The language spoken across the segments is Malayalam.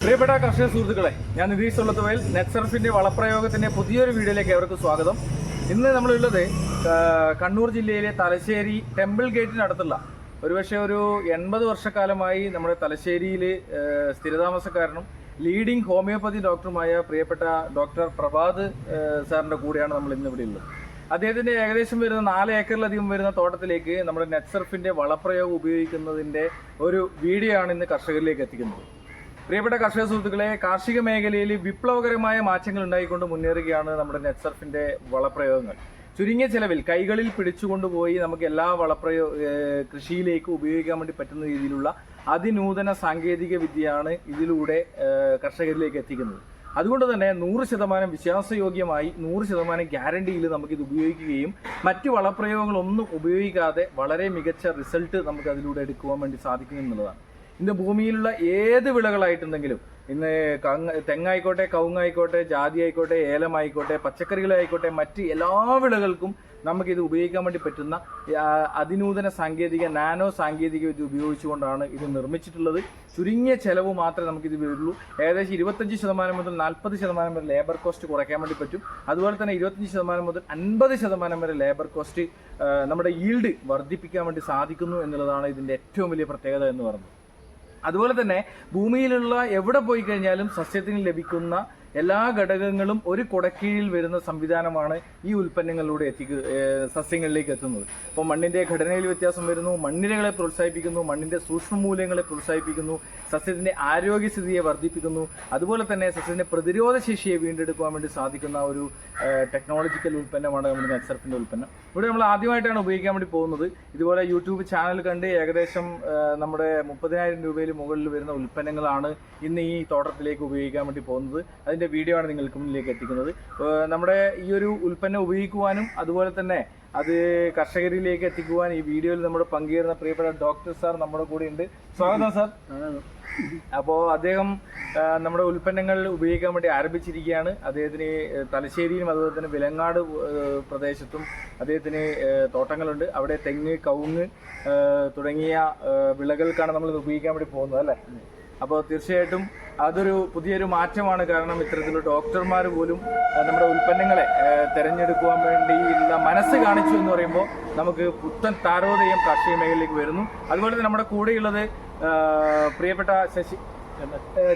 പ്രിയപ്പെട്ട കർഷക സുഹൃത്തുക്കളെ, ഞാൻ നിതീഷ് സുള്ളത്തുവയൽ നെറ്റ്സർഫിന്റെ വളപ്രയോഗത്തിന്റെ പുതിയൊരു വീഡിയോയിലേക്ക് അവർക്ക് സ്വാഗതം. ഇന്ന് നമ്മളുള്ളത് കണ്ണൂർ ജില്ലയിലെ തലശ്ശേരി ടെമ്പിൾ ഗേറ്റിനടുത്തുള്ള ഒരുപക്ഷെ ഒരു 80 വർഷക്കാലമായി നമ്മുടെ തലശ്ശേരിയിൽ സ്ഥിരതാമസക്കാരനും ലീഡിംഗ് ഹോമിയോപ്പതി ഡോക്ടറുമായ പ്രിയപ്പെട്ട ഡോക്ടർ പ്രഭാത് സാറിൻ്റെ കൂടെയാണ് നമ്മൾ ഇന്ന് ഇവിടെ ഉള്ളത്. അദ്ദേഹത്തിൻ്റെ ഏകദേശം വരുന്ന 4 ഏക്കറിലധികം വരുന്ന തോട്ടത്തിലേക്ക് നമ്മുടെ നെറ്റ്സർഫിൻ്റെ വളപ്രയോഗം ഉപയോഗിക്കുന്നതിൻ്റെ ഒരു വീഡിയോ ആണ് ഇന്ന് കർഷകരിലേക്ക് എത്തിക്കുന്നത്. പ്രിയപ്പെട്ട കർഷക സുഹൃത്തുക്കളെ, കാർഷിക മേഖലയിൽ വിപ്ലവകരമായ മാറ്റങ്ങൾ ഉണ്ടായിക്കൊണ്ട് മുന്നേറുകയാണ് നമ്മുടെ നെറ്റ്സർഫിൻ്റെ വളപ്രയോഗങ്ങൾ. ചുരുങ്ങിയ ചെലവിൽ കൈകളിൽ പിടിച്ചുകൊണ്ടുപോയി നമുക്ക് എല്ലാ കൃഷിയിലേക്ക് ഉപയോഗിക്കാൻ വേണ്ടി പറ്റുന്ന രീതിയിലുള്ള അതിനൂതന സാങ്കേതിക വിദ്യയാണ് ഇതിലൂടെ കർഷകരിലേക്ക് എത്തിക്കുന്നത്. അതുകൊണ്ട് തന്നെ 100% വിശ്വാസയോഗ്യമായി 100% ഗ്യാരണ്ടിയിൽ നമുക്കിത് ഉപയോഗിക്കുകയും മറ്റു വളപ്രയോഗങ്ങളൊന്നും ഉപയോഗിക്കാതെ വളരെ മികച്ച റിസൾട്ട് നമുക്ക് അതിലൂടെ എടുക്കുവാൻ വേണ്ടി സാധിക്കും എന്നുള്ളതാണ്. ഇന്ന് ഭൂമിയിലുള്ള ഏത് വിളകളായിട്ടുണ്ടെങ്കിലും, ഇന്ന് തെങ്ങായിക്കോട്ടെ, കവുങ്ങായിക്കോട്ടെ, ജാതി ആയിക്കോട്ടെ, ഏലമായിക്കോട്ടെ, പച്ചക്കറികളായിക്കോട്ടെ, മറ്റ് എല്ലാ വിളകൾക്കും നമുക്കിത് ഉപയോഗിക്കാൻ വേണ്ടി പറ്റുന്ന അതിനൂതന നാനോ സാങ്കേതിക വിദ്യ ഉപയോഗിച്ചുകൊണ്ടാണ് ഇത് നിർമ്മിച്ചിട്ടുള്ളത്. ചുരുങ്ങിയ ചെലവ് മാത്രമേ നമുക്കിത് വരുള്ളൂ. ഏകദേശം 25% മുതൽ 40% വരെ ലേബർ കോസ്റ്റ് കുറയ്ക്കാൻ വേണ്ടി പറ്റും. അതുപോലെ തന്നെ 25% മുതൽ 50% വരെ ലേബർ കോസ്റ്റ് നമ്മുടെ ഈൽഡ് വർദ്ധിപ്പിക്കാൻ വേണ്ടി സാധിക്കുന്നു എന്നുള്ളതാണ് ഇതിൻ്റെ ഏറ്റവും വലിയ പ്രത്യേകത എന്ന് പറയുന്നത്. അതുപോലെ തന്നെ ഭൂമിയിലുള്ള എവിടെ പോയി കഴിഞ്ഞാലും സസ്യത്തിന് ലഭിക്കുന്ന എല്ലാ ഘടകങ്ങളും ഒരു കുടക്കീഴിൽ വരുന്ന സംവിധാനമാണ് ഈ ഉൽപ്പന്നങ്ങളിലൂടെ സസ്യങ്ങളിലേക്ക് എത്തുന്നത്. അപ്പോൾ മണ്ണിന്റെ ഘടനയിൽ വ്യത്യാസം വരുന്നു, മണ്ണിരകളെ പ്രോത്സാഹിപ്പിക്കുന്നു, മണ്ണിന്റെ സൂക്ഷ്മമൂല്യങ്ങളെ പ്രോത്സാഹിപ്പിക്കുന്നു, സസ്യത്തിന്റെ ആരോഗ്യസ്ഥിതിയെ വർദ്ധിപ്പിക്കുന്നു. അതുപോലെ തന്നെ സസ്യത്തിന്റെ പ്രതിരോധ ശേഷിയെ വീണ്ടെടുക്കുവാൻ വേണ്ടി സാധിക്കുന്ന ഒരു ടെക്നോളജിക്കൽ ഉൽപ്പന്നമാണ് നമ്മുടെ നെറ്റ്സർഫിന്റെ ഉൽപ്പന്നം. ഇവിടെ നമ്മൾ ആദ്യമായിട്ടാണ് ഉപയോഗിക്കാൻ വേണ്ടി പോകുന്നത്. ഇതുപോലെ യൂട്യൂബ് ചാനൽ കണ്ട് ഏകദേശം നമ്മുടെ 30,000 രൂപയിൽ മുകളിൽ വരുന്ന ഉൽപ്പന്നങ്ങളാണ് ഇന്ന് ഈ തോട്ടത്തിലേക്ക് ഉപയോഗിക്കാൻ വേണ്ടി പോകുന്നത്. അതിന്റെ വീഡിയോ ആണ് നിങ്ങൾക്ക് മുന്നിലേക്ക് എത്തിക്കുന്നത്. നമ്മുടെ ഈ ഒരു ഉൽപ്പന്നം ഉപയോഗിക്കുവാനും അതുപോലെ തന്നെ അത് കർഷകരിലേക്ക് എത്തിക്കുവാൻ ഈ വീഡിയോയിൽ നമ്മുടെ പങ്കുചേരുന്ന പ്രിയപ്പെട്ട ഡോക്ടർ സാർ നമ്മുടെ കൂടെ ഉണ്ട്. സ്വാഗതം സാർ. അപ്പോൾ അദ്ദേഹം നമ്മുടെ ഉൽപ്പന്നങ്ങൾ ഉപയോഗിക്കാൻ വേണ്ടി ആരംഭിച്ചിരിക്കുകയാണ്. അദ്ദേഹത്തിന് തലശ്ശേരിയിലും അതുപോലെ തന്നെ വിലങ്ങാട് പ്രദേശത്തും അദ്ദേഹത്തിന് തോട്ടങ്ങളുണ്ട്. അവിടെ തെങ്ങ്, കവുങ്ങ് തുടങ്ങിയ വിളകൾക്കാണ് നമ്മൾ ഉപയോഗിക്കാൻ വേണ്ടി പോകുന്നത് അല്ലേ? അപ്പോൾ തീർച്ചയായിട്ടും അതൊരു പുതിയൊരു മാറ്റമാണ്. കാരണം ഇത്തരത്തിലുള്ള ഡോക്ടർമാർ പോലും നമ്മുടെ ഉൽപ്പന്നങ്ങളെ തിരഞ്ഞെടുക്കുവാൻ വേണ്ടിയുള്ള മനസ്സ് കാണിച്ചു എന്ന് പറയുമ്പോൾ നമുക്ക് പുത്തൻ താരോദയം കാർഷിക മേഖലയിലേക്ക് വരുന്നു. അതുപോലെ തന്നെ നമ്മുടെ കൂടെയുള്ളത് പ്രിയപ്പെട്ട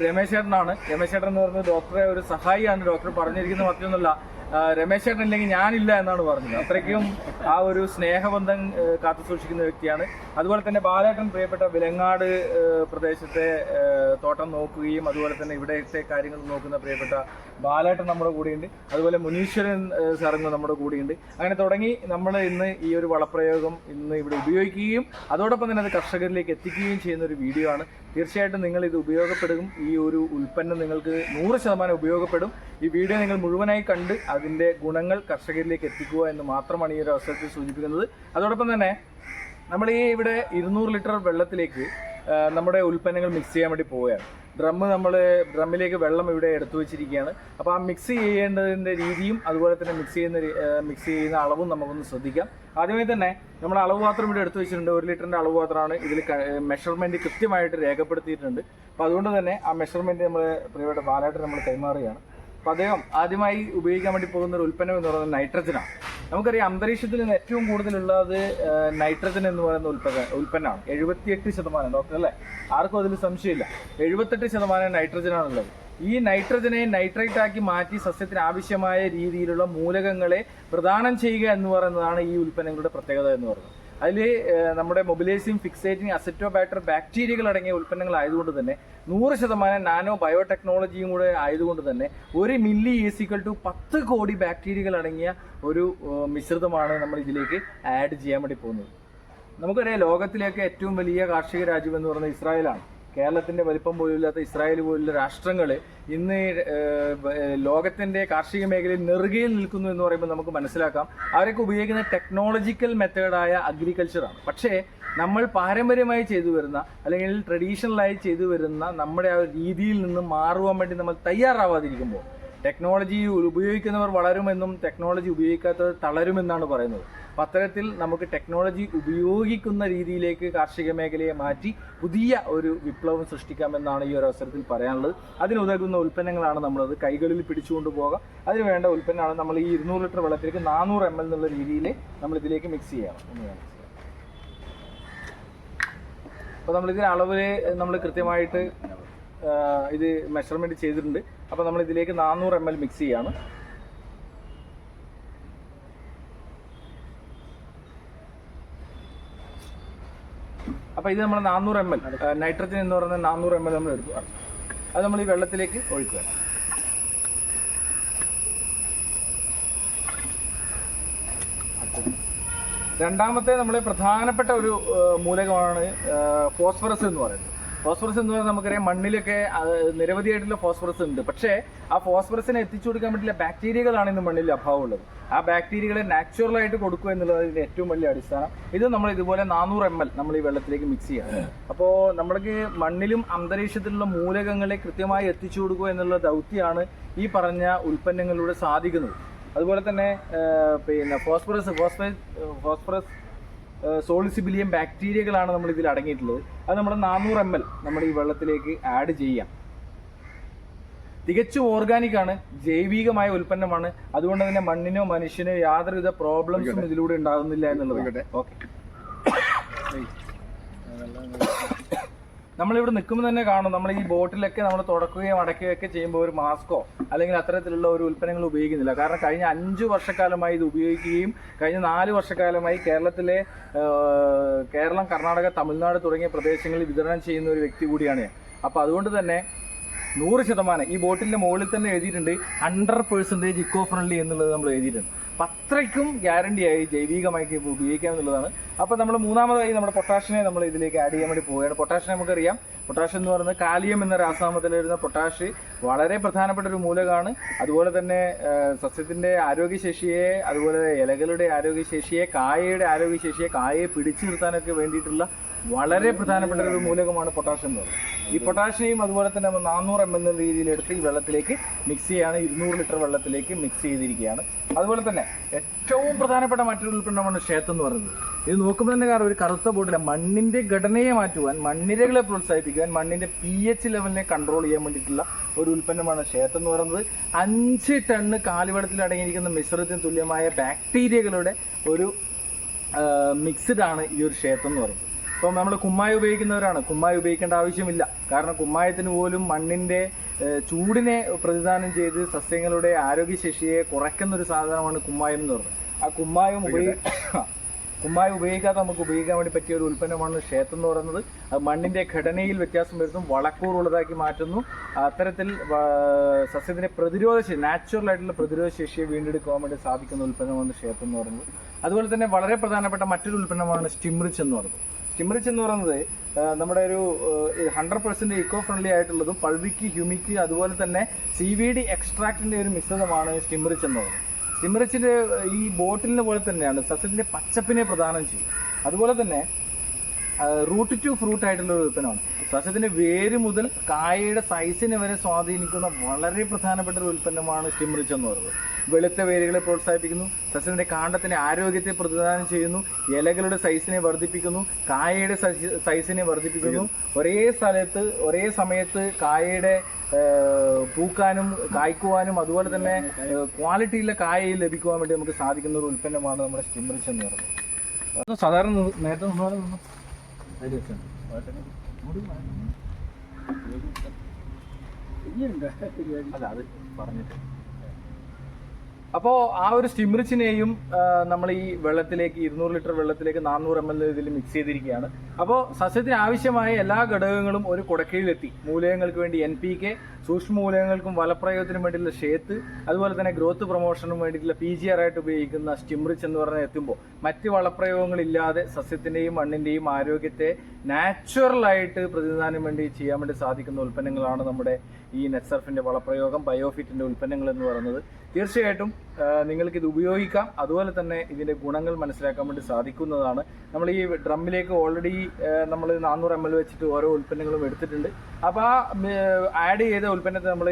രമേശ് ചേട്ടനാണ്. രമേശ് ചേട്ടൻ എന്ന് പറയുന്നത് ഡോക്ടറെ ഒരു സഹായിയാണ്. ഡോക്ടർ പറഞ്ഞിരിക്കുന്നത് മറ്റൊന്നുമല്ല, രമേശ് ചേട്ടൻ ഇല്ലെങ്കിൽ ഞാനില്ല എന്നാണ് പറഞ്ഞത്. അത്രയ്ക്കും ആ ഒരു സ്നേഹബന്ധം കാത്തു സൂക്ഷിക്കുന്ന വ്യക്തിയാണ്. അതുപോലെ തന്നെ ബാലേട്ടൻ, പ്രിയപ്പെട്ട വിലങ്ങാട് പ്രദേശത്തെ തോട്ടം നോക്കുകയും അതുപോലെ തന്നെ ഇവിടത്തെ കാര്യങ്ങൾ നോക്കുന്ന പ്രിയപ്പെട്ട ബാലേട്ടൻ നമ്മുടെ കൂടെയുണ്ട്. അതുപോലെ മുനീശ്വരൻ സാറങ്ങ് നമ്മുടെ കൂടെയുണ്ട്. അങ്ങനെ തുടങ്ങി നമ്മൾ ഇന്ന് ഈ ഒരു വളപ്രയോഗം ഇന്ന് ഇവിടെ ഉപയോഗിക്കുകയും അതോടൊപ്പം തന്നെ അത് കർഷകരിലേക്ക് എത്തിക്കുകയും ചെയ്യുന്ന ഒരു വീഡിയോ ആണ്. തീർച്ചയായിട്ടും നിങ്ങൾ ഇത് ഉപയോഗപ്പെടും. ഈ ഒരു ഉൽപ്പന്നം നിങ്ങൾക്ക് 100% ഉപയോഗപ്പെടും. ഈ വീഡിയോ നിങ്ങൾ മുഴുവനായി കണ്ട് അതിൻ്റെ ഗുണങ്ങൾ കർഷകരിലേക്ക് എത്തിക്കുക എന്ന് മാത്രമാണ് ഈ ഒരു അവസരത്തിൽ സൂചിപ്പിക്കുന്നത്. അതോടൊപ്പം തന്നെ നമ്മൾ ഈ ഇവിടെ 200 ലിറ്റർ വെള്ളത്തിലേക്ക് നമ്മുടെ ഉൽപ്പന്നങ്ങൾ മിക്സ് ചെയ്യാൻ വേണ്ടി പോവുകയാണ്. ഡ്രമ്മിലേക്ക് വെള്ളം ഇവിടെ എടുത്തു വെച്ചിരിക്കുകയാണ്. അപ്പോൾ ആ മിക്സ് ചെയ്യേണ്ടതിൻ്റെ രീതിയും അതുപോലെ തന്നെ മിക്സ് ചെയ്യുന്ന അളവും നമുക്കൊന്ന് ശ്രദ്ധിക്കാം. ആദ്യമേ തന്നെ നമ്മൾ അളവ് പാത്രം ഇവിടെ എടുത്തു വെച്ചിട്ടുണ്ട്. 1 ലിറ്ററിൻ്റെ അളവ് പാത്രമാണ്. ഇതിൽ മെഷർമെൻറ്റ് കൃത്യമായിട്ട് രേഖപ്പെടുത്തിയിട്ടുണ്ട്. അപ്പോൾ അതുകൊണ്ട് തന്നെ ആ മെഷർമെൻറ്റ് നമ്മൾ പ്രിയപ്പെട്ട ബാലായിട്ട് നമ്മൾ കൈമാറുകയാണ്. അപ്പോൾ അദ്ദേഹം ആദ്യമായി ഉപയോഗിക്കാൻ വേണ്ടി പോകുന്ന ഒരു ഉൽപ്പന്നം എന്ന് പറയുന്നത് നൈട്രജനാണ്. നമുക്കറിയാം അന്തരീക്ഷത്തിൽ നിന്ന് ഏറ്റവും കൂടുതലുള്ളത് നൈട്രജൻ എന്ന് പറയുന്ന ഉൽപ്പന്നമാണ്. 78%, ഡോക്ടർ അല്ലേ? ആർക്കും അതിൽ സംശയമില്ല. 78% നൈട്രജനാണുള്ളത്. ഈ നൈട്രജനെ നൈട്രേറ്റ് ആക്കി മാറ്റി സസ്യത്തിന് ആവശ്യമായ രീതിയിലുള്ള മൂലകങ്ങളെ പ്രദാനം ചെയ്യുക എന്ന് പറയുന്നതാണ് ഈ ഉൽപ്പന്നങ്ങളുടെ പ്രത്യേകത എന്ന് പറയുന്നത്. അതിൽ നമ്മുടെ മൊബിലൈസിങ്, ഫിക്സേറ്റിംഗ്, അസറ്റോബാക്ടർ ബാക്ടീരിയകൾ അടങ്ങിയ ഉൽപ്പന്നങ്ങളായതുകൊണ്ട് തന്നെ 100% നാനോ ബയോടെക്നോളജിയും കൂടെ ആയതുകൊണ്ട് തന്നെ 1 മില്ലി ഈസിക്കൽ ടു 10 കോടി ബാക്ടീരിയകൾ അടങ്ങിയ ഒരു മിശ്രിതമാണ് നമ്മൾ ഇതിലേക്ക് ആഡ് ചെയ്യാൻ വേണ്ടി പോകുന്നത്. നമുക്കറിയാം ലോകത്തിലേക്ക് ഏറ്റവും വലിയ കാർഷിക രാജ്യം എന്ന് പറയുന്നത് ഇസ്രായേലാണ്. കേരളത്തിൻ്റെ വലിപ്പം പോലുമില്ലാത്ത ഇസ്രായേൽ പോലുള്ള രാഷ്ട്രങ്ങൾ ഇന്ന് ലോകത്തിൻ്റെ കാർഷിക മേഖലയിൽ നെറുകയിൽ നിൽക്കുന്നു എന്ന് പറയുമ്പോൾ നമുക്ക് മനസ്സിലാക്കാം അവരൊക്കെ ഉപയോഗിക്കുന്ന ടെക്നോളജിക്കൽ മെത്തേഡായ അഗ്രികൾച്ചറാണ്. പക്ഷേ നമ്മൾ പാരമ്പര്യമായി ചെയ്തു വരുന്ന അല്ലെങ്കിൽ ട്രഡീഷണലായി ചെയ്തു വരുന്ന നമ്മുടെ ആ രീതിയിൽ നിന്ന് മാറുവാൻ വേണ്ടി നമ്മൾ തയ്യാറാവാതിരിക്കുമ്പോൾ ടെക്നോളജി ഉപയോഗിക്കുന്നവർ വളരുമെന്നും ടെക്നോളജി ഉപയോഗിക്കാത്തവർ തളരുമെന്നാണ് പറയുന്നത്. അപ്പം അത്തരത്തിൽ നമുക്ക് ടെക്നോളജി ഉപയോഗിക്കുന്ന രീതിയിലേക്ക് കാർഷിക മേഖലയെ മാറ്റി പുതിയ ഒരു വിപ്ലവം സൃഷ്ടിക്കാമെന്നാണ് ഈ ഒരു അവസരത്തിൽ പറയാനുള്ളത്. അതിനുതകുന്ന ഉൽപ്പന്നങ്ങളാണ് നമ്മളത് കൈകളിൽ പിടിച്ചുകൊണ്ട് പോകാം. അതിന് വേണ്ട ഉൽപ്പന്നമാണ് നമ്മൾ ഈ 200 ലിറ്റർ വെള്ളത്തിലേക്ക് 400 ml എന്നുള്ള രീതിയിൽ നമ്മളിതിലേക്ക് മിക്സ് ചെയ്യണം. അപ്പോൾ നമ്മളിതിന് അളവ് നമ്മൾ കൃത്യമായിട്ട് ഇത് മെഷർമെൻറ്റ് ചെയ്തിട്ടുണ്ട്. അപ്പോൾ നമ്മൾ ഇതിലേക്ക് 400 ml മിക്സ് ചെയ്യാണ്. അപ്പോൾ ഇത് നമ്മൾ 400 ml നൈട്രജൻ എന്ന് പറയുന്ന 400 ml നമ്മൾ എടുക്കുക. അത് നമ്മൾ ഈ വെള്ളത്തിലേക്ക് ഒഴിക്കുക. രണ്ടാമത്തെ നമ്മളെ പ്രധാനപ്പെട്ട ഒരു മൂലകമാണ് ഫോസ്ഫറസ് എന്ന് പറയുന്നത്. ഫോസ്ഫറസ് എന്ന് പറഞ്ഞാൽ നമുക്കറിയാം മണ്ണിലൊക്കെ നിരവധിയായിട്ടുള്ള ഫോസ്ഫറസ് ഉണ്ട്. പക്ഷേ ആ ഫോസ്ഫറസിനെ എത്തിച്ചു കൊടുക്കാൻ പറ്റില്ല ബാക്ടീരിയകളാണ് ഇന്ന് മണ്ണിൽ അഭാവമുള്ളത്. ആ ബാക്ടീരിയകളെ നാച്ചുറലായിട്ട് കൊടുക്കുക എന്നുള്ളത് ഇതിൻ്റെ ഏറ്റവും വലിയ അടിസ്ഥാനം. ഇത് നമ്മൾ ഇതുപോലെ 400 ml നമ്മൾ ഈ വെള്ളത്തിലേക്ക് മിക്സ് ചെയ്യണം. അപ്പോൾ നമ്മൾക്ക് മണ്ണിലും അന്തരീക്ഷത്തിലുള്ള മൂലകങ്ങളെ കൃത്യമായി എത്തിച്ചു കൊടുക്കുക എന്നുള്ള ദൗത്യമാണ് ഈ പറഞ്ഞ ഉൽപ്പന്നങ്ങളിലൂടെ സാധിക്കുന്നത്. അതുപോലെ തന്നെ പിന്നെ ഫോസ്ഫറസ് സോളിസിബിലിയം ബാക്ടീരിയകളാണ് നമ്മൾ ഇതിൽ അടങ്ങിയിട്ടുള്ളത്. അത് നമ്മൾ 400 ml നമ്മൾ ഈ വെള്ളത്തിലേക്ക് ആഡ് ചെയ്യാം. തികച്ചും ഓർഗാനിക് ആണ്, ജൈവികമായ ഉൽപ്പന്നമാണ്. അതുകൊണ്ട് തന്നെ മണ്ണിനോ മനുഷ്യനോ യാതൊരുവിധ പ്രോബ്ലംസും ഇതിലൂടെ ഉണ്ടാകുന്നില്ല എന്നുള്ളത്. ഓക്കെ, നമ്മളിവിടെ നിൽക്കുമ്പോൾ തന്നെ കാണും, നമ്മൾ ഈ ബോട്ടിലൊക്കെ നമ്മൾ തുടക്കുകയും അടയ്ക്കുകയൊക്കെ ചെയ്യുമ്പോൾ ഒരു മാസ്കോ അല്ലെങ്കിൽ അത്തരത്തിലുള്ള ഒരു ഉൽപ്പന്നങ്ങൾ ഉപയോഗിക്കുന്നില്ല. കാരണം കഴിഞ്ഞ 5 വർഷക്കാലമായി ഇത് ഉപയോഗിക്കുകയും കഴിഞ്ഞ 4 വർഷക്കാലമായി കേരളം, കർണാടക, തമിഴ്നാട് തുടങ്ങിയ പ്രദേശങ്ങളിൽ വിതരണം ചെയ്യുന്ന ഒരു വ്യക്തി കൂടിയാണ് ഞാൻ. അപ്പോൾ അതുകൊണ്ട് തന്നെ 100% ഈ ബോട്ടിലിൻ്റെ മുകളിൽ തന്നെ എഴുതിയിട്ടുണ്ട് 100% ഇക്കോ ഫ്രണ്ട്ലി എന്നുള്ളത് നമ്മൾ എഴുതിയിട്ടുണ്ട്. അപ്പം അത്രയ്ക്കും ഗ്യാരണ്ടിയായി ജൈവികമായി ഉപയോഗിക്കാം എന്നുള്ളതാണ്. അപ്പോൾ നമ്മൾ മൂന്നാമതായി നമ്മുടെ പൊട്ടാഷിനെ നമ്മൾ ഇതിലേക്ക് ആഡ് ചെയ്യാൻ വേണ്ടി പോവുകയാണ്. പൊട്ടാഷ് നമുക്കറിയാം, പൊട്ടാഷ് എന്ന് പറയുന്നത് കാലിയം എന്ന രാസനാമത്തിൽ വരുന്ന പൊട്ടാഷ് വളരെ പ്രധാനപ്പെട്ട ഒരു മൂലകമാണ്. അതുപോലെ തന്നെ സസ്യത്തിൻ്റെ ആരോഗ്യശേഷിയെ, അതുപോലെ ഇലകളുടെ ആരോഗ്യശേഷിയെ, കായയുടെ ആരോഗ്യശേഷിയെ, കായയെ പിടിച്ചു നിർത്താനൊക്കെ വേണ്ടിയിട്ടുള്ള വളരെ പ്രധാനപ്പെട്ട ഒരു മൂലകമാണ് പൊട്ടാഷ് എന്ന് പറയുന്നത്. ഈ പൊട്ടാഷിനെയും അതുപോലെ തന്നെ നമ്മൾ 400 ml എന്ന രീതിയിൽ എടുത്ത് ഈ വെള്ളത്തിലേക്ക് മിക്സ് ചെയ്യാണ്. 200 ലിറ്റർ വെള്ളത്തിലേക്ക് മിക്സ് ചെയ്തിരിക്കുകയാണ്. അതുപോലെ തന്നെ ഏറ്റവും പ്രധാനപ്പെട്ട മറ്റൊരു ഉൽപ്പന്നമാണ് ഷേത്ത് എന്ന് പറയുന്നത്. ഇത് നോക്കുമ്പോൾ തന്നെ കാരണം ഒരു കറുത്ത ബോട്ടില മണ്ണിൻ്റെ ഘടനയെ മാറ്റുവാൻ, മണ്ണിരകളെ പ്രോത്സാഹിപ്പിക്കുവാൻ, മണ്ണിൻ്റെ pH ലെവലിനെ കൺട്രോൾ ചെയ്യാൻ വേണ്ടിയിട്ടുള്ള ഒരു ഉൽപ്പന്നമാണ് ഷേത്ത് എന്ന് പറയുന്നത്. 5 ടണ്ണ് കാലിവെള്ളത്തിൽ അടങ്ങിയിരിക്കുന്ന മിശ്രിതത്തിന് തുല്യമായ ബാക്ടീരിയകളുടെ ഒരു മിക്സ്ഡ് ആണ് ഈ ഒരു ഷേത്ത് എന്ന് പറയുന്നത്. ഇപ്പം നമ്മൾ കുമ്മായി ഉപയോഗിക്കുന്നവരാണ്, കുമ്മായി ഉപയോഗിക്കേണ്ട ആവശ്യമില്ല. കാരണം കുമ്മായത്തിന് പോലും മണ്ണിൻ്റെ ചൂടിനെ പ്രതിദാനം ചെയ്ത് സസ്യങ്ങളുടെ ആരോഗ്യശേഷിയെ കുറയ്ക്കുന്നൊരു സാധനമാണ് കുമ്മായം എന്ന് പറയുന്നത്. ആ കുമ്മായം ഉപയോഗിക്കാതെ നമുക്ക് ഉപയോഗിക്കാൻ വേണ്ടി പറ്റിയ ഒരു ഉൽപ്പന്നമാണ് ഷേത്ത് എന്ന് പറയുന്നത്. അത് മണ്ണിൻ്റെ ഘടനയിൽ വ്യത്യാസം വരുത്തും, വളക്കൂറുള്ളതാക്കി മാറ്റുന്നു. അത്തരത്തിൽ സസ്യത്തിൻ്റെ പ്രതിരോധശേഷി, നാച്ചുറലായിട്ടുള്ള പ്രതിരോധശേഷിയെ വീണ്ടെടുക്കാൻ വേണ്ടി സാധിക്കുന്ന ഉൽപ്പന്നമാണ് ഷേത്ത് എന്ന് പറയുന്നത്. അതുപോലെ തന്നെ വളരെ പ്രധാനപ്പെട്ട മറ്റൊരു ഉൽപ്പന്നമാണ് സ്റ്റിംറിച്ച് എന്ന് പറയുന്നത്. സ്റ്റിംറിച്ച് എന്ന് പറയുന്നത് നമ്മുടെ ഒരു 100% ഇക്കോ ഫ്രണ്ട്ലി ആയിട്ടുള്ളതും പൾവിക്ക്, ഹ്യൂമിക്ക്, അതുപോലെ തന്നെ CVD എക്സ്ട്രാക്റ്റിൻ്റെ ഒരു മിശ്രിതമാണ് സ്റ്റിംറിച്ച് എന്ന് പറയുന്നത്. സ്റ്റിംറിച്ചിൻ്റെ ഈ ബോട്ടിലിനെ പോലെ തന്നെയാണ് സസ്യത്തിൻ്റെ പച്ചപ്പിനെ പ്രദാനം ചെയ്യും. അതുപോലെ തന്നെ റൂട്ട് ടു ഫ്രൂട്ട് ആയിട്ടുള്ള ഒരു ഉൽപ്പന്നമാണ്. സസ്യത്തിൻ്റെ വേര് മുതൽ കായയുടെ സൈസിനെ വരെ സ്വാധീനിക്കുന്ന വളരെ പ്രധാനപ്പെട്ട ഒരു ഉൽപ്പന്നമാണ് സ്റ്റിംറിച്ച് എന്ന് പറയുന്നത്. വെളുത്ത വേരുകളെ പ്രോത്സാഹിപ്പിക്കുന്നു, സസ്യത്തിൻ്റെ കാണ്ഡത്തിൻ്റെ ആരോഗ്യത്തെ പ്രതിദാനം ചെയ്യുന്നു, ഇലകളുടെ സൈസിനെ വർദ്ധിപ്പിക്കുന്നു, കായയുടെ സൈസിനെ വർദ്ധിപ്പിക്കുന്നു. ഒരേ സമയത്ത് കായയുടെ പൂക്കാനും കായ്ക്കുവാനും അതുപോലെ തന്നെ ക്വാളിറ്റിയുള്ള കായ ലഭിക്കുവാൻ വേണ്ടി നമുക്ക് സാധിക്കുന്ന ഒരു ഉൽപ്പന്നമാണ് നമ്മുടെ സ്റ്റിംറിച്ച് എന്ന് പറയുന്നത്. സാധാരണ നേരത്തെ അല്ല അത് പറഞ്ഞിട്ട് അപ്പോൾ ആ ഒരു സ്റ്റിംറിച്ചിനെയും നമ്മൾ ഈ വെള്ളത്തിലേക്ക് 200 ലിറ്റർ വെള്ളത്തിലേക്ക് 400 ml ഇതിൽ മിക്സ് ചെയ്തിരിക്കുകയാണ്. അപ്പോൾ സസ്യത്തിന് ആവശ്യമായ എല്ലാ ഘടകങ്ങളും ഒരു കുടക്കീഴിലെത്തി. മൂലകങ്ങൾക്ക് വേണ്ടി NPK, സൂക്ഷ്മ മൂലകങ്ങൾക്കും വലപ്രയോഗത്തിനും വേണ്ടിയിട്ടുള്ള ഷേത്ത്, അതുപോലെ തന്നെ ഗ്രോത്ത് പ്രൊമോഷനും വേണ്ടിയിട്ടുള്ള PGR ആയിട്ട് ഉപയോഗിക്കുന്ന സ്റ്റിംറിച്ച് എന്ന് പറഞ്ഞാൽ എത്തുമ്പോൾ മറ്റ് വളപ്രയോഗങ്ങളില്ലാതെ സസ്യത്തിൻ്റെയും മണ്ണിൻ്റെയും ആരോഗ്യത്തെ നാച്ചുറലായിട്ട് പ്രതിനിധാനം വേണ്ടി ചെയ്യാൻ വേണ്ടി സാധിക്കുന്ന ഉൽപ്പന്നങ്ങളാണ് നമ്മുടെ ഈ നെറ്റ്സർഫിൻ്റെ വളപ്രയോഗം, ബയോഫിറ്റിൻ്റെ ഉൽപ്പന്നങ്ങൾ എന്ന് പറയുന്നത്. തീർച്ചയായിട്ടും നിങ്ങൾക്കിത് ഉപയോഗിക്കാം. അതുപോലെ തന്നെ ഇതിൻ്റെ ഗുണങ്ങൾ മനസ്സിലാക്കാൻ വേണ്ടി സാധിക്കുന്നതാണ്. നമ്മൾ ഈ ഡ്രമ്മിലേക്ക് ഓൾറെഡി നമ്മൾ 400 ml വെച്ചിട്ട് ഓരോ ഉൽപ്പന്നങ്ങളും എടുത്തിട്ടുണ്ട്. അപ്പോൾ ആ ആഡ് ചെയ്ത ഉൽപ്പന്നത്തെ നമ്മൾ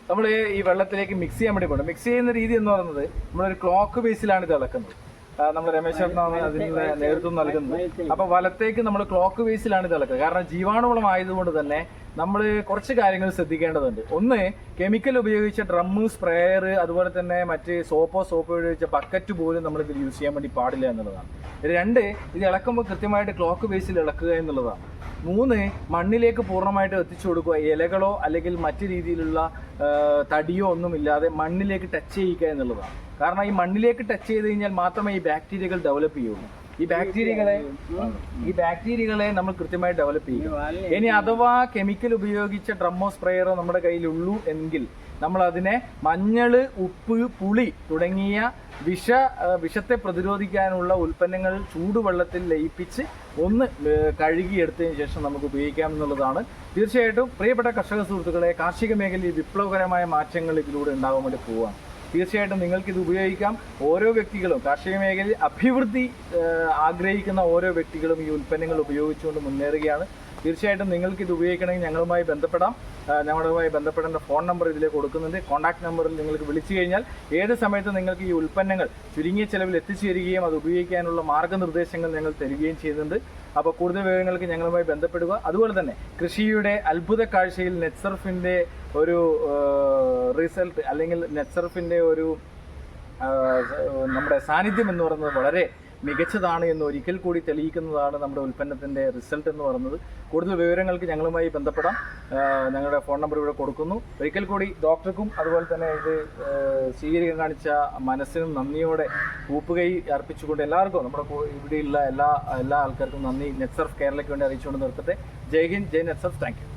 നമ്മൾ ഈ വെള്ളത്തിലേക്ക് മിക്സ് ചെയ്യാൻ വേണ്ടി പോകണം. മിക്സ് ചെയ്യുന്ന രീതി എന്ന് പറയുന്നത് നമ്മളൊരു ക്ലോക്ക് ബേസിലാണ് ഇത് ഇളക്കുന്നത്. നമ്മൾ രമേശ് ചേട്ടനാണ് അതിനുള്ള നേതൃത്വം നൽകുന്നത്. അപ്പൊ വലത്തേക്ക് നമ്മൾ ക്ലോക്ക് ബേസിലാണ് ഇത് ഇളക്കുക. കാരണം ജീവാണുവളം ആയതുകൊണ്ട് തന്നെ നമ്മൾ കുറച്ച് കാര്യങ്ങൾ ശ്രദ്ധിക്കേണ്ടതുണ്ട്. ഒന്ന്, കെമിക്കൽ ഉപയോഗിച്ച ഡ്രമ്മ്, സ്പ്രേയർ, അതുപോലെ തന്നെ മറ്റ് സോപ്പോ ഉപയോഗിച്ച ബക്കറ്റ് പോലും നമ്മൾ ഇതിൽ യൂസ് ചെയ്യാൻ വേണ്ടി പാടില്ല എന്നുള്ളതാണ്. രണ്ട്, ഇത് ഇളക്കുമ്പോൾ കൃത്യമായിട്ട് ക്ലോക്ക് ബേസിൽ ഇളക്കുക എന്നുള്ളതാണ്. മൂന്ന്, മണ്ണിലേക്ക് പൂർണ്ണമായിട്ട് എത്തിച്ചു കൊടുക്കുക. ഇലകളോ അല്ലെങ്കിൽ മറ്റു രീതിയിലുള്ള തടിയോ ഒന്നുമില്ലാതെ മണ്ണിലേക്ക് ടച്ച് ചെയ്യിക്കുക എന്നുള്ളതാണ്. കാരണം ഈ മണ്ണിലേക്ക് ടച്ച് ചെയ്ത് കഴിഞ്ഞാൽ മാത്രമേ ഈ ബാക്ടീരിയകൾ ഡെവലപ്പ് ചെയ്യുള്ളൂ. ഈ ബാക്ടീരിയകളെ നമ്മൾ കൃത്യമായി ഡെവലപ്പ് ചെയ്യും. ഇനി അഥവാ കെമിക്കൽ ഉപയോഗിച്ച ഡ്രമ്മോ സ്പ്രേയറോ നമ്മുടെ കയ്യിലുള്ളൂ എങ്കിൽ നമ്മൾ അതിനെ മഞ്ഞൾ, ഉപ്പ്, പുളി തുടങ്ങിയ വിഷത്തെ പ്രതിരോധിക്കാനുള്ള ഉൽപ്പന്നങ്ങൾ ചൂടുവെള്ളത്തിൽ ലയിപ്പിച്ച് ഒന്ന് കഴുകിയെടുത്തതിന് ശേഷം നമുക്ക് ഉപയോഗിക്കാമെന്നുള്ളതാണ്. തീർച്ചയായിട്ടും പ്രിയപ്പെട്ട കർഷക സുഹൃത്തുക്കളെ, കാർഷിക മേഖലയിൽ വിപ്ലവകരമായ മാറ്റങ്ങൾ ഇതിലൂടെ ഉണ്ടാകാൻ വേണ്ടി പോവുകയാണ്. തീർച്ചയായിട്ടും നിങ്ങൾക്കിത് ഉപയോഗിക്കാം. ഓരോ വ്യക്തികളും കാർഷിക മേഖലയിൽ അഭിവൃദ്ധി ആഗ്രഹിക്കുന്ന ഓരോ വ്യക്തികളും ഈ ഉൽപ്പന്നങ്ങൾ ഉപയോഗിച്ചുകൊണ്ട് മുന്നേറുകയാണ്. തീർച്ചയായിട്ടും നിങ്ങൾക്ക് ഇത് ഉപയോഗിക്കണമെങ്കിൽ ഞങ്ങളുമായി ബന്ധപ്പെടാം. ഞങ്ങളുമായി ബന്ധപ്പെടേണ്ട ഫോൺ നമ്പർ ഇതിലേക്ക് കൊടുക്കുന്നുണ്ട്. കോൺടാക്ട് നമ്പറിൽ നിങ്ങൾക്ക് വിളിച്ചു കഴിഞ്ഞാൽ ഏത് സമയത്ത് നിങ്ങൾക്ക് ഈ ഉൽപ്പന്നങ്ങൾ ചുരുങ്ങിയ ചെലവിൽ എത്തിച്ചു തരികയും അത് ഉപയോഗിക്കാനുള്ള മാർഗ്ഗനിർദ്ദേശങ്ങൾ ഞങ്ങൾ തരികയും ചെയ്യുന്നുണ്ട്. അപ്പോൾ കൂടുതൽ വിവരങ്ങൾക്ക് ഞങ്ങളുമായി ബന്ധപ്പെടുക. അതുപോലെ തന്നെ കൃഷിയുടെ അത്ഭുത കാഴ്ചയിൽ നെറ്റ്സർഫിൻ്റെ ഒരു റിസൾട്ട് അല്ലെങ്കിൽ നെറ്റ്സർഫിൻ്റെ ഒരു നമ്മുടെ സാന്നിധ്യം എന്ന് പറയുന്നത് വളരെ മികച്ചതാണ് എന്ന് ഒരിക്കൽ കൂടി തെളിയിക്കുന്നതാണ് നമ്മുടെ ഉൽപ്പന്നത്തിൻ്റെ റിസൾട്ട് എന്ന് പറയുന്നത്. കൂടുതൽ വിവരങ്ങൾക്ക് ഞങ്ങളുമായി ബന്ധപ്പെടാം. ഞങ്ങളുടെ ഫോൺ നമ്പർ ഇവിടെ കൊടുക്കുന്നു. ഒരിക്കൽ കൂടി ഡോക്ടർക്കും അതുപോലെ തന്നെ ഇത് സ്വീകരിക്കാൻ കാണിച്ച മനസ്സിനും നന്ദിയോടെ കൂപ്പുകൈ അർപ്പിച്ചുകൊണ്ട് എല്ലാവർക്കും നമ്മുടെ ഇവിടെയുള്ള എല്ലാ ആൾക്കാർക്കും നന്ദി നെറ്റ്സർഫ് കേരളയ്ക്ക് വേണ്ടി അറിയിച്ചുകൊണ്ട് നിർത്തട്ടെ. ജയ് ഹിന്ദ്, ജയ് നെറ്റ്സർഫ്. Thank you.